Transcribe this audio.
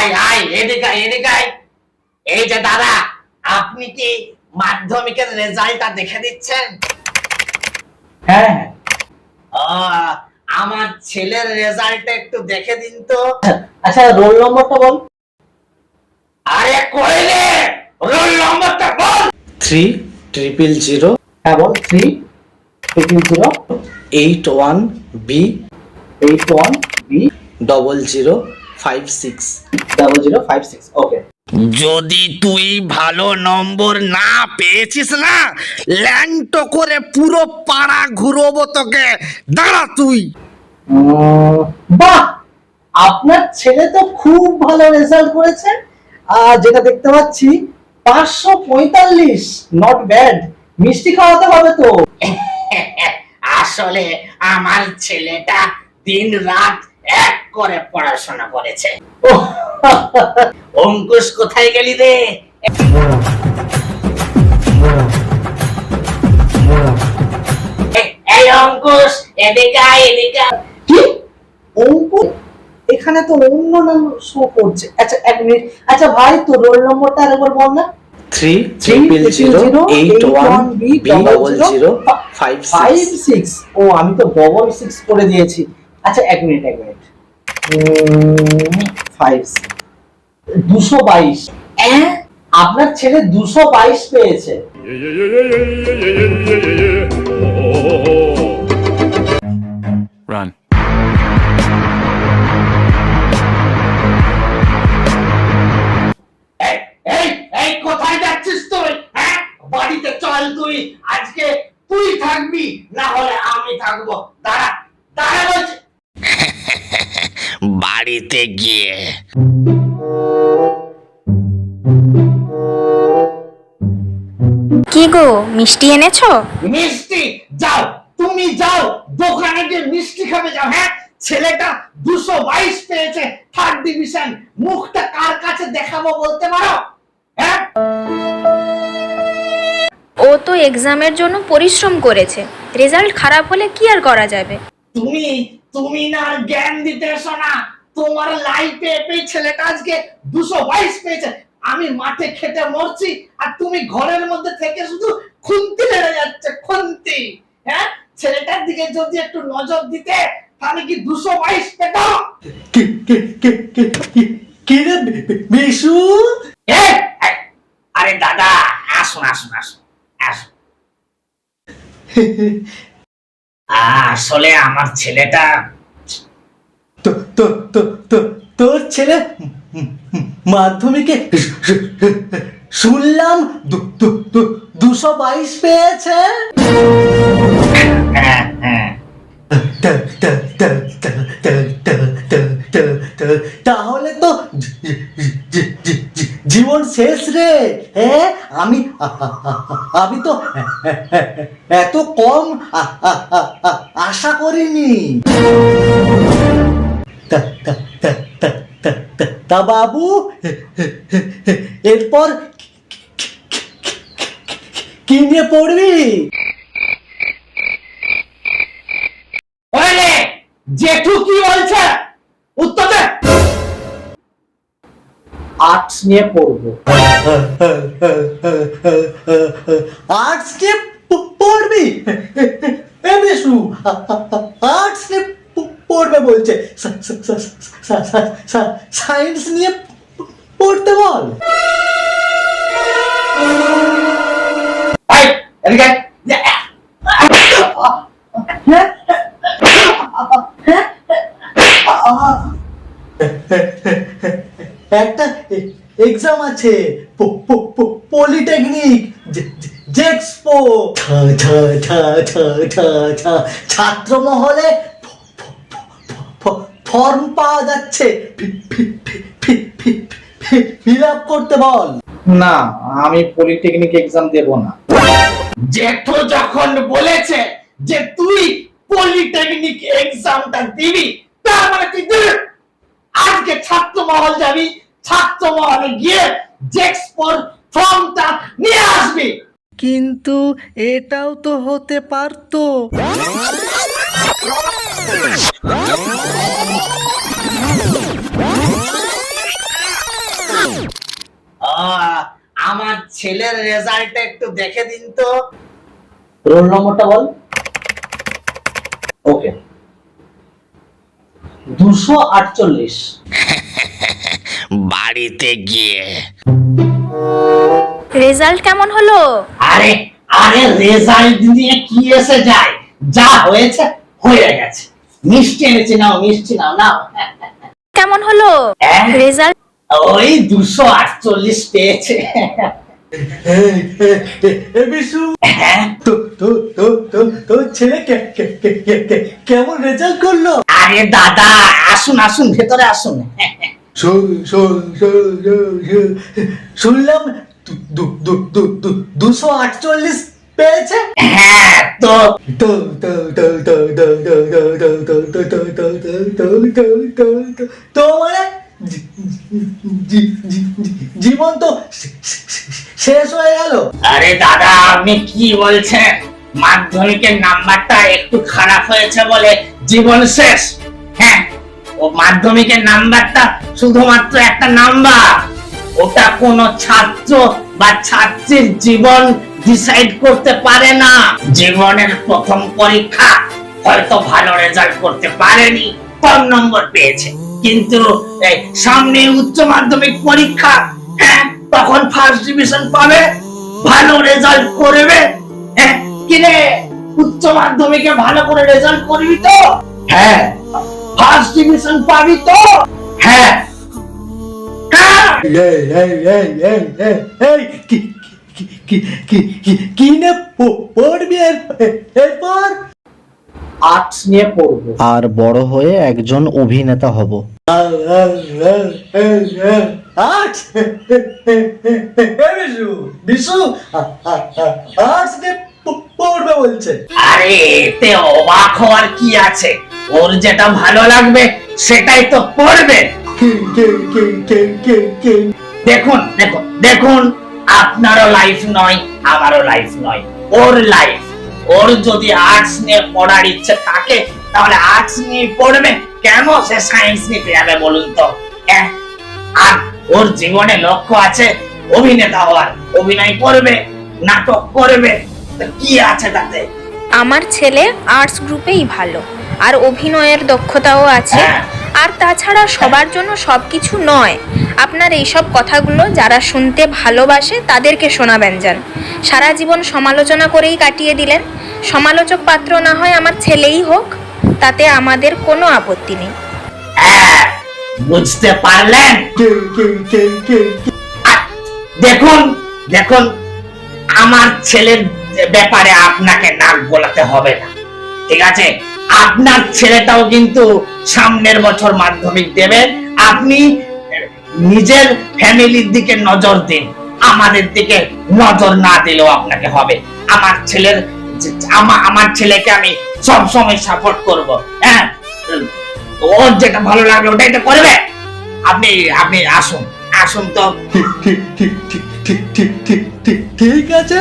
আয় আয় এদিকে আয়, এদিকে আয়। এই যে দাদা, আপনি কি মাধ্যমিকের রেজাল্টটা দেখে দিচ্ছেন? হ্যাঁ। ও, আমার ছেলের রেজাল্টটা একটু দেখে দিন তো। আচ্ছা, রোল নম্বরটা বল। আরে কইলে রোল নম্বরটা বল। 300 হ্যাঁ বল। 300 81B 81B 0056। 0056। ওকে। যদি তুই ভালো নম্বর না পেয়েছিস না, ল্যাংটো করে পুরো পাড়া ঘুরবো তোকে। দাঁড়া তুই। বাহ, আপনার ছেলে তো খুব ভালো রেজাল্ট করেছে। যেটা দেখতে পাচ্ছি 545, নট ব্যাড। মিষ্টি খাওয়াতে হবে তো। আসলে আমার ছেলেটা দিন রাত এক করে পড়াশোনা করেছে। ওহ, অঙ্কুশ কোথায় গেলি রে? এই অঙ্কুশ, এদিকে আয়, এদিকে আয়। কি অঙ্ক? এখানে তো অন্য নাম শো করছে। আচ্ছা এক মিনিট। আচ্ছা ভাই, তো রোল নম্বরটা আরেকবার বল না। 30081B 0056। 56। ও, আমি তো 66 করে দিয়েছি। আচ্ছা এক মিনিট, এক মিনিট। 222। আপনার ছেলে 222 পেয়েছে। Run. এই এই এই কোথায় যাচ্ছিস তুই? হ্যাঁ, বাড়িতে চল তুই। আজকে তুই থাকবি, না হলে আমি থাকবো। দাঁড়া দাঁড়া বলছি। বাড়িতে গিয়ে কি গো, মিষ্টি এনেছো? মিষ্টি? যাও, তুমি যাও দোকানে গিয়ে মিষ্টি খাবে, যাও। হ্যাঁ, ছেলেটা 222 পেয়েছে, থার্ড ডিভিশন। মুখটা কার কাছে দেখাবো বলতে পারো? হ্যাঁ, ও তো এক্সামের জন্য পরিশ্রম করেছে, রেজাল্ট খারাপ হলে কি আর করা যাবে। তুমি তুমি না আর জ্ঞান দিতে এসো না। তোমার লাইফে এই ছেলেটা আজকে 222 পেয়েছে। আমি মাঠে খেটে মরছি, আর তুমি ঘরের মধ্যে থেকে শুধু খুন্তি লেগে যাচ্ছে, খুন্তি। হ্যাঁ, ছেলেটার দিকে যদি একটু নজর দিতে, তাহলে কি 222 পেতাম? কি রে বিশু? এই, এই, আরে দাদা, আসুন আসুন আসুন আসুন। আসলে আমার ছেলেটা তো তো তো তো তোর ছেলে মাধ্যমিকে শুনলাম 222 পেয়েছে। হ্যাঁ হ্যাঁ, তাহলে তো জীবন শেষ রে। হ্যাঁ, আমি তো এত কম আশা করিনি। তা বাবু, এরপর কি নিয়ে পড়বি? ওরে জেঠু কি বলছে, উত্তর দে। আর্টস নিয়ে পড়বো। আর্টস নিয়ে পড়বি? এ বিশু, আর্টস নিয়ে পড়বে বলছে, সায়েন্স নিয়ে পড়তে বল। এই, এদিকে আয়। একটা এক্সাম আছে, পলিটেকনিক জেক্সপো। ছাত্র মহলে ফর্ম পাওয়া যাচ্ছে, ফিল আপ করতে বল। না, আমি পলিটেকনিক এক্সাম দেব না। জেঠু যখন বলেছে যে তুই পলিটেকনিক এক্সামটা দিবি, তার মানে তুই দিবি। আজকে ছাত্র মহল যাবি, ছাত্র মহলে গিয়ে জেক্সপোর ফর্মটা নিয়ে আসবি। কিন্তু এটাও তো হতে পারতো। ছেলের রেজাল্টটা একটু দেখে দিন তো। রোল নম্বরটা বল। ওকে, 248। বাড়িতে গিয়ে রেজাল্ট কেমন হলো? আরে আরে রেজাল্ট নিয়ে কি এসে যায়, যা হয়েছে হয়ে গেছে। মিষ্টি এনেছি, নাও মিষ্টি নাও নাও। কেমন হলো হ্যাঁ? রেজাল্ট? ওই 248 পেয়েছে। বিশু, হ্যাঁ, তোর ছেলে কেমন রেজাল্ট করলো? আরে দাদা আসুন আসুন, ভেতরে আসুন। শুনলাম 248 পেয়েছে। হ্যাঁ তো তো তো তো তো তো তো তো তো তো তো তো তো তো তো তো তো মানে জীবন তো শেষ হয়ে গেল। আরে দাদা আপনি কি বলছেন? মাধ্যমিকের নাম্বারটা একটু খারাপ হয়েছে বলে জীবন শেষ? হ্যাঁ, ও মাধ্যমিকের নাম্বারটা শুধুমাত্র একটা নাম্বার। ওটা কোনো ছাত্র বা ছাত্রীর জীবন ডিসাইড করতে পারে না। জীবনের প্রথম পরীক্ষা হয়তো ভালো রেজাল্ট করতে পারেনি, কম নম্বর পেয়েছে, কিন্তু এই সামনে উচ্চ মাধ্যমিক পরীক্ষা, হ্যাঁ তখন ফার্স্ট ডিভিশন পাবে, ভালো রেজাল্ট করবে। হ্যাঁ কিরে, উচ্চ মাধ্যমিকে ভালো করে রেজাল্ট করবি তো? হ্যাঁ। ফার্স্ট ডিভিশন পাবি তো? হ্যাঁ। হ্যাঁ। কি না পড়বি এরপর? আর্টস নিয়ে পড়বো আর বড় হয়ে একজন অভিনেতা হব। বিশু আর্টস নিয়ে পড়বে বলছে। আরে এতে অবাক হওয়ার কি আছে? ওর যেটা ভালো লাগবে সেটাই তো পড়বে। দেখুন দেখুন দেখুন, আপনারও লাইফ নয় আমারও লাইফ নয়, ওর লাইফ। ওর যদি আর্টস নিয়ে পড়ার ইচ্ছে থাকে তাহলে আর্টস নিয়ে পড়বে, কেন সে সায়েন্স নিতে যাবে বলুন তো? আর ওর জীবনে লক্ষ্য আছে অভিনেতা হওয়ার, অভিনয় করবে, নাটক করবে, তো কি আছে তাতে? আমার ছেলে আর্টস গ্রুপেই ভালো, আর অভিনয়ের দক্ষতাও আছে। হ্যাঁ। আর তাছাড়া সবার জন্য সবকিছু নয়। আপনার এইসব কথাগুলো যারা শুনতে ভালোবাসে তাদেরকে শোনাবেন যান। সারা জীবন সমালোচনা করেই কাটিয়ে দিলেন। সমালোচক পাত্র না হয় আমার ছেলেই হোক, তাতে আমাদের কোনো আপত্তি নেই। হ্যাঁ, বুঝতে পারলেন? দেখুন দেখুন, আমার ছেলের ব্যাপারে আপনাকে নাক গলাতে হবে না, ঠিক আছে? আপনার ছেলেটাও কিন্তু সামনের বছর মাধ্যমিক দেবে। আপনি নিজের ফ্যামিলির দিকে নজর দিন, আমাদের দিকে নজর না দিলেও আপনাকে হবে। আমার ছেলের আমার ছেলেকে আমি সব সময় সাপোর্ট করব। হ্যাঁ, ওর যেটা ভালো লাগবে ওটাই তো করবে। আপনি আপনি আসুন আসুন তো। ঠিক আছে।